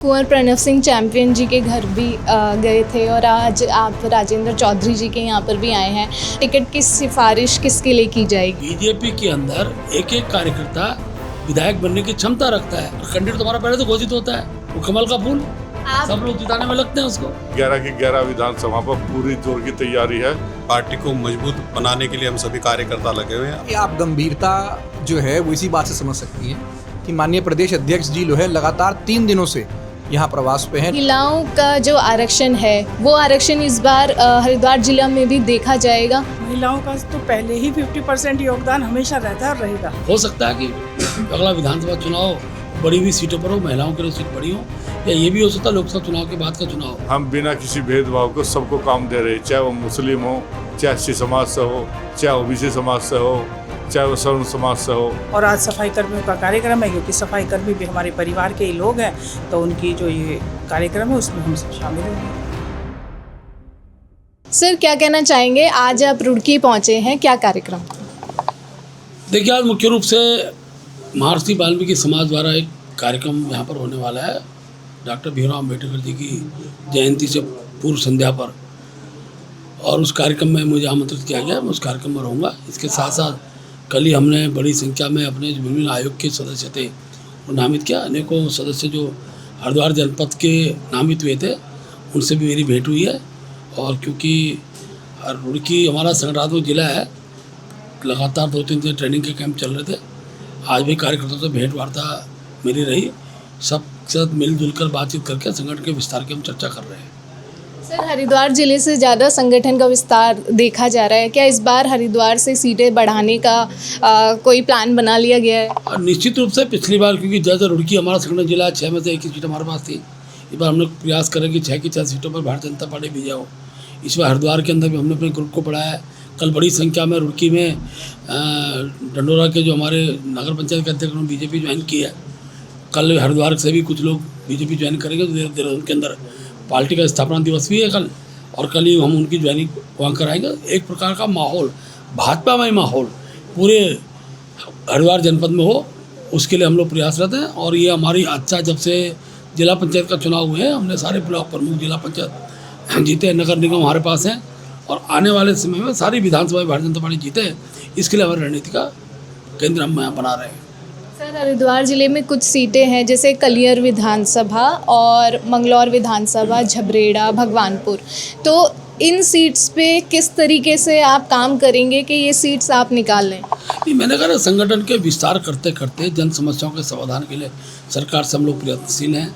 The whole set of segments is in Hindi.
कुंवर प्रणव सिंह चैंपियन जी के घर भी गए थे और आज आप राजेंद्र चौधरी जी के यहाँ पर भी आए हैं। टिकट की सिफारिश किसके लिए की जाएगी? बीजेपी के अंदर एक एक कार्यकर्ता विधायक बनने की क्षमता रखता है और कैंडिडेट तुम्हारा पहले तो घोषित होता है, वो कमल का फूल, सब लोग जिताने में लगते हैं उसको। 11 की 11 विधानसभा पर पूरी जोर की तैयारी है। पार्टी को मजबूत बनाने के लिए हम सभी कार्यकर्ता लगे हुए हैं। आप गंभीरता जो है वो इसी बात से समझ सकती हैं कि माननीय प्रदेश अध्यक्ष जी जो है लगातार 3 दिनों से यहाँ प्रवास पे हैं। महिलाओं का जो आरक्षण है वो आरक्षण इस बार हरिद्वार जिला में भी देखा जाएगा। महिलाओं का तो पहले ही 50% योगदान हमेशा रहता है और रहेगा। हो सकता है कि अगला विधानसभा चुनाव बड़ी हुई सीटों पर हो, महिलाओं के लिए सीट बड़ी हो, या ये भी हो सकता है लोकसभा चुनाव के बाद का चुनाव। हम बिना किसी भेदभाव को सबको काम दे रहे हैं, चाहे वो मुस्लिम हो, चाहे एससी समाज से हो, चाहे ओबीसी समाज से हो, चाहे वो सवर्ण समाज से हो। और आज सफाई कर्मियों का कार्यक्रम है, क्योंकि सफाई कर्मी भी हमारे परिवार के ही लोग हैं, तो उनकी जो ये कार्यक्रम है उसमें हम सब शामिल होंगे। सर, क्या कहना चाहेंगे? आज आप रुड़की पहुँचे हैं, क्या कार्यक्रम? देखिए, आज मुख्य रूप से महर्षि वाल्मीकि समाज द्वारा एक कार्यक्रम यहाँ पर होने वाला है। डॉक्टर भीमराव अम्बेडकर जी की जयंती से पूर्व संध्या पर, और उस कार्यक्रम में मुझे आमंत्रित किया गया। मैं उस कार्यक्रम में रहूँगा। इसके साथ साथ कल ही हमने बड़ी संख्या में अपने जो विभिन्न आयोग के सदस्य थे वो नामित किया। अनेकों सदस्य जो हरिद्वार जनपद के नामित हुए थे उनसे भी मेरी भेंट हुई है। और क्योंकि रुड़की हमारा संगठनात्मक जिला है, लगातार 2-3 दिन ट्रेनिंग के कैंप चल रहे थे। आज भी कार्यकर्ताओं से भेंट वार्ता मेरी रही। सब साथ मिलजुल कर बातचीत करके संगठन के विस्तार की हम चर्चा कर रहे हैं। सर, हरिद्वार जिले से ज़्यादा संगठन का विस्तार देखा जा रहा है, क्या इस बार हरिद्वार से सीटें बढ़ाने का कोई प्लान बना लिया गया है? और निश्चित रूप से पिछली बार, क्योंकि जैसे रुड़की हमारा संगठन जिला 6 में से 1 ही सीट हमारे पास थी, इस बार हमने प्रयास करें कि 6 की 6 सीटों पर भारतीय जनता पार्टी भी जाओ। इस बार हरिद्वार के अंदर भी हमने अपने ग्रुप को बढ़ाया है। कल बड़ी संख्या में रुड़की में डंडोरा के जो हमारे नगर पंचायत के अध्यक्ष उन्होंने बीजेपी ज्वाइन की है। कल हरिद्वार से भी कुछ लोग बीजेपी ज्वाइन करेंगे, तो देहरादून के अंदर पार्टी का स्थापना दिवस भी है कल, और कल ही हम उनकी ज्वाइनिंग वहाँ कराएंगे। एक प्रकार का माहौल, भाजपामय माहौल पूरे हरिद्वार जनपद में हो, उसके लिए हम लोग प्रयासरत हैं। और ये हमारी अच्छा, जब से जिला पंचायत का चुनाव हुए हैं, हमने सारे ब्लॉक प्रमुख जिला पंचायत जीते, नगर निगम हमारे पास हैं, और आने वाले समय में सारी विधानसभा भारतीय जनता पार्टी जीते हैं। इसके लिए हमारी रणनीति का केंद्र हम यहाँ बना रहे हैं। सर, हरिद्वार जिले में कुछ सीटें हैं जैसे कलियर विधानसभा और मंगलौर विधानसभा, झबरेड़ा, भगवानपुर, तो इन सीट्स पे किस तरीके से आप काम करेंगे कि ये सीट्स आप निकाल लें? मैंने कहा, संगठन के विस्तार करते करते जन समस्याओं के समाधान के लिए सरकार से हम लोग प्रयत्नशील हैं।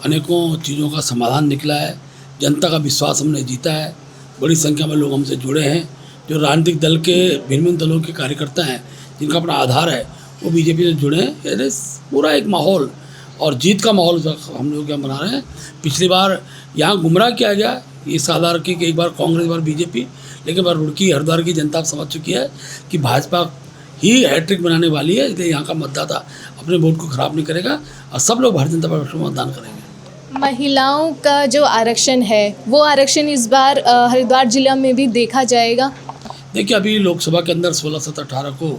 अनेकों चीज़ों का समाधान निकला है, जनता का विश्वास हमने जीता है। बड़ी संख्या में लोग हमसे जुड़े हैं। जो राजनीतिक दल के भिन्न दलों के कार्यकर्ता हैं, जिनका अपना आधार है, वो बीजेपी से जुड़े हैं। यानी पूरा एक माहौल और जीत का माहौल हम लोग यहाँ बना रहे हैं। पिछली बार यहाँ गुमराह किया गया, ये साधार की एक बार कांग्रेस, एक बार बीजेपी, लेकिन बार रुड़की हरिद्वार की जनता समझ चुकी है कि भाजपा ही हैट्रिक बनाने वाली है। इसलिए यहाँ का मतदाता अपने वोट को खराब नहीं करेगा और सब लोग भारतीय जनता पार्टी को मतदान करेंगे। महिलाओं का जो आरक्षण है वो आरक्षण इस बार हरिद्वार जिला में भी देखा जाएगा। देखिए, अभी लोकसभा के अंदर 16 से 18 को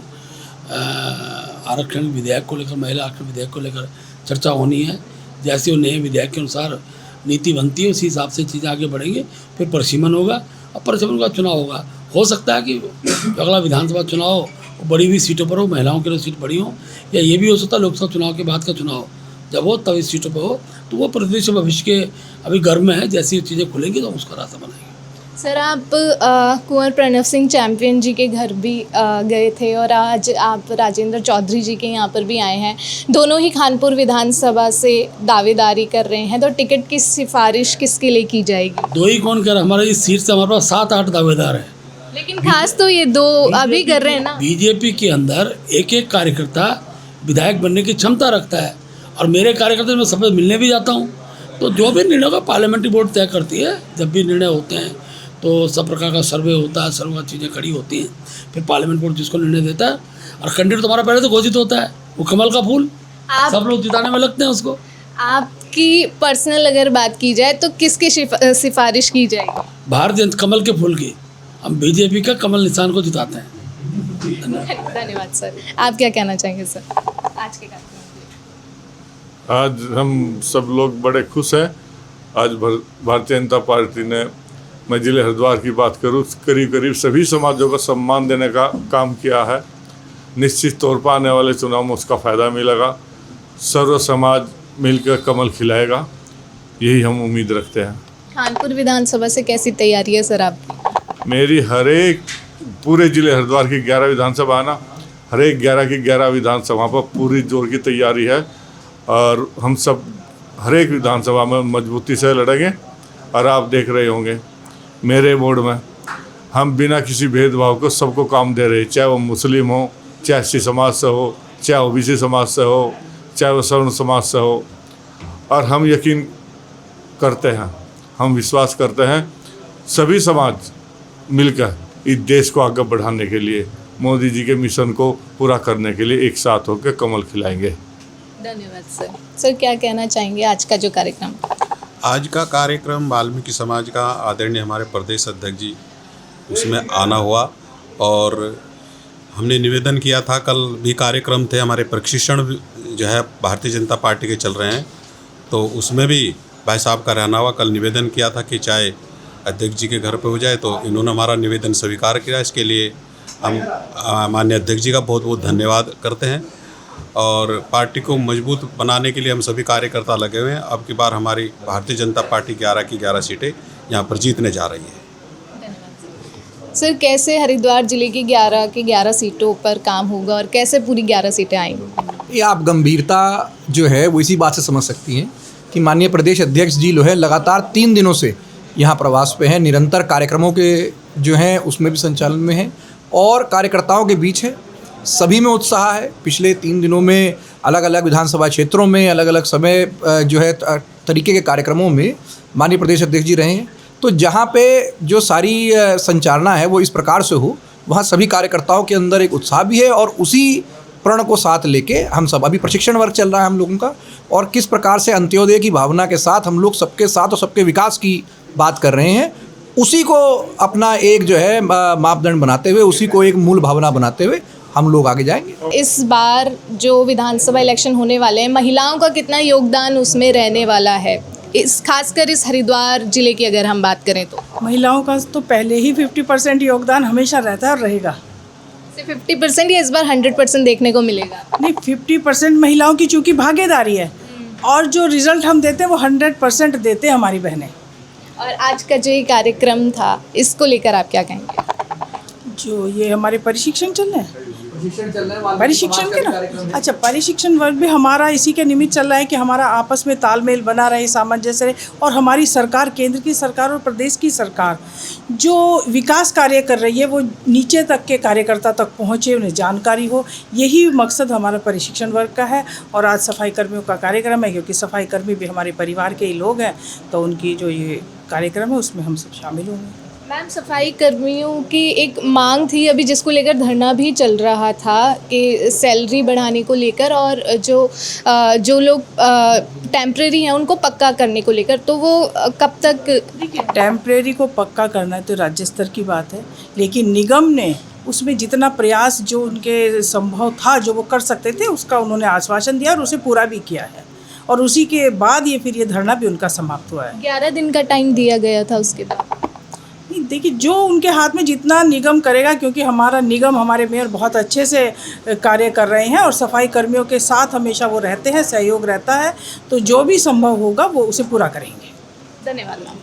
आरक्षण विधेयक को लेकर, महिला आरक्षण विधेयक को लेकर चर्चा होनी है। जैसे वो नए विधेयक के अनुसार नीति बनती है, उसी हिसाब से चीज़ें आगे बढ़ेंगी। फिर परिसीमन होगा और परिसीमन का चुनाव होगा। हो सकता है कि अगला विधानसभा चुनाव बड़ी हुई सीटों पर हो, महिलाओं के लिए सीट बड़ी हो, या ये भी हो सकता है लोकसभा चुनाव के बाद का चुनाव जब हो तब इस सीटों पर हो। तो वो प्रदेश भविष्य के अभी गर्भ में है, जैसी चीज़ें खुलेंगी तो उसका रास्ता बनाएंगे। सर, आप कुंवर प्रणव सिंह चैंपियन जी के घर भी गए थे और आज आप राजेंद्र चौधरी जी के यहाँ पर भी आए हैं। दोनों ही खानपुर विधानसभा से दावेदारी कर रहे हैं, तो टिकट की सिफारिश किसके लिए की जाएगी? दो ही कौन कह रहा है? हमारे इस सीट से हमारे पास 7-8 दावेदार हैं, लेकिन खास तो ये 2 अभी कर रहे हैं ना। बीजेपी के अंदर एक एक कार्यकर्ता विधायक बनने की क्षमता रखता है, और मेरे कार्यकर्ता मैं सबसे मिलने भी जाता हूँ। तो जो भी निर्णय का पार्लियामेंट्री बोर्ड तय करती है। जब भी निर्णय होते हैं तो सब प्रकार का सर्वे होता है, सर्वे चीज़ें खड़ी होती हैं, फिर पार्लियामेंट बोर्ड जिसको निर्णय देता है, और कैंडिडेट तुम्हारा पहले तो घोषित होता है, वो कमल का फूल, सब लोग जिताने में लगते हैं उसको। आपकी पर्सनल अगर बात की जाए तो किसकी सिफारिश की जाएगी? भारतीय कमल के फूल की। हम बीजेपी का कमल निशान को जिताते हैं। धन्यवाद सर। आप क्या कहना चाहेंगे सर आज के कार्यक्रम? आज हम सब लोग बड़े खुश हैं। आज भारतीय जनता पार्टी ने, मैं जिले हरिद्वार की बात करूं, करीब करीब सभी समाजों को सम्मान देने का काम किया है। निश्चित तौर पर आने वाले चुनाव में उसका फ़ायदा मिलेगा। सर्व समाज मिलकर कमल खिलाएगा, यही हम उम्मीद रखते हैं। कानपुर विधानसभा से कैसी तैयारी है सर आपकी? मेरी हर एक पूरे जिले हरिद्वार की 11 विधानसभा है ना, हर एक 11 की 11 विधानसभा पर पूरी जोर की तैयारी है और हम सब हर एक विधानसभा में मजबूती से लड़ेंगे। और आप देख रहे होंगे मेरे वार्ड में हम बिना किसी भेदभाव को सबको काम दे रहे हैं, चाहे वो मुस्लिम हो, चाहे एससी समाज से हो, चाहे ओबीसी समाज से हो, चाहे वो सवर्ण समाज से हो। और हम यकीन करते हैं, हम विश्वास करते हैं सभी समाज मिलकर इस देश को आगे बढ़ाने के लिए, मोदी जी के मिशन को पूरा करने के लिए एक साथ होकर कमल खिलाएंगे। धन्यवाद सर। सर क्या कहना चाहेंगे आज का जो कार्यक्रम? आज का कार्यक्रम वाल्मीकि समाज का आदरणीय हमारे प्रदेश अध्यक्ष जी उसमें आना हुआ और हमने निवेदन किया था। कल भी कार्यक्रम थे, हमारे प्रशिक्षण जो है भारतीय जनता पार्टी के चल रहे हैं, तो उसमें भी भाई साहब का रहना हुआ। कल निवेदन किया था कि चाहे अध्यक्ष जी के घर पे हो जाए, तो इन्होंने हमारा निवेदन स्वीकार किया। इसके लिए हम माननीय अध्यक्ष जी का बहुत बहुत धन्यवाद करते हैं और पार्टी को मजबूत बनाने के लिए हम सभी कार्यकर्ता लगे हुए हैं। अब की बार हमारी भारतीय जनता पार्टी 11 की 11 सीटें यहाँ पर जीतने जा रही है। सर कैसे हरिद्वार जिले की 11 सीटों पर काम होगा और कैसे पूरी 11 सीटें आएंगी? ये आप गंभीरता जो है वो इसी बात से समझ सकती हैं कि माननीय प्रदेश अध्यक्ष जी जो है लगातार 3 दिनों से यहाँ प्रवास पे हैं, निरंतर कार्यक्रमों के जो हैं उसमें भी संचालन में हैं और कार्यकर्ताओं के बीच है। सभी में उत्साह है। पिछले 3 दिनों में अलग अलग विधानसभा क्षेत्रों में अलग अलग समय जो है तरीके के कार्यक्रमों में माननीय प्रदेश अध्यक्ष जी रहे हैं। तो जहाँ पे जो सारी संचालना है वो इस प्रकार से हो, वहाँ सभी कार्यकर्ताओं के अंदर एक उत्साह भी है और उसी प्रण को साथ लेके हम सब, अभी प्रशिक्षण वर्ग चल रहा है हम लोगों का, और किस प्रकार से अंत्योदय की भावना के साथ हम लोग सबके साथ और सबके विकास की बात कर रहे हैं, उसी को अपना एक जो है मापदंड बनाते हुए, उसी को एक मूल भावना बनाते हुए हम लोग आगे जाएंगे। इस बार जो विधानसभा इलेक्शन होने वाले हैं, महिलाओं का कितना योगदान उसमें रहने वाला है, इस खासकर इस हरिद्वार जिले की अगर हम बात करें तो? महिलाओं का तो पहले ही 50% योगदान हमेशा रहता है और रहेगा। 50% या इस बार 100% देखने को मिलेगा? नहीं, 50% महिलाओं की चूँकि भागीदारी है और जो रिजल्ट हम देते हैं वो 100% देते हैं हमारी बहनें। और आज का जो ये कार्यक्रम था, इसको लेकर आप क्या कहेंगे? जो ये हमारे प्रशिक्षण चल रहे हैं, प्रशिक्षण के ना, अच्छा, प्रशिक्षण वर्ग भी हमारा इसी के निमित्त चल रहा है कि हमारा आपस में तालमेल बना रहे, सामंजस्य रहे और हमारी सरकार, केंद्र की सरकार और प्रदेश की सरकार जो विकास कार्य कर रही है वो नीचे तक के कार्यकर्ता तक पहुँचे, उन्हें जानकारी हो। यही मकसद हमारा प्रशिक्षण वर्ग का है। और आज सफाई कर्मियों का कार्यक्रम है, क्योंकि सफाई कर्मी भी हमारे परिवार के ही लोग हैं, तो उनकी जो ये कार्यक्रम है उसमें हम सब शामिल होंगे। मैम, सफाई कर्मियों की एक मांग थी अभी, जिसको लेकर धरना भी चल रहा था कि सैलरी बढ़ाने को लेकर और जो लोग टेम्परेरी हैं उनको पक्का करने को लेकर, तो वो कब तक? देखिए, टेम्परेरी को पक्का करना है तो राज्य स्तर की बात है, लेकिन निगम ने उसमें जितना प्रयास जो उनके संभव था, जो वो कर सकते थे, उसका उन्होंने आश्वासन दिया और उसे पूरा भी किया है। और उसी के बाद ये धरना भी उनका समाप्त हुआ है। 11 दिन का टाइम दिया गया था उसके बाद। देखिए, जो उनके हाथ में जितना निगम करेगा, क्योंकि हमारा निगम, हमारे मेयर बहुत अच्छे से कार्य कर रहे हैं और सफाई कर्मियों के साथ हमेशा वो रहते हैं, सहयोग रहता है, तो जो भी संभव होगा वो उसे पूरा करेंगे। धन्यवाद मैम।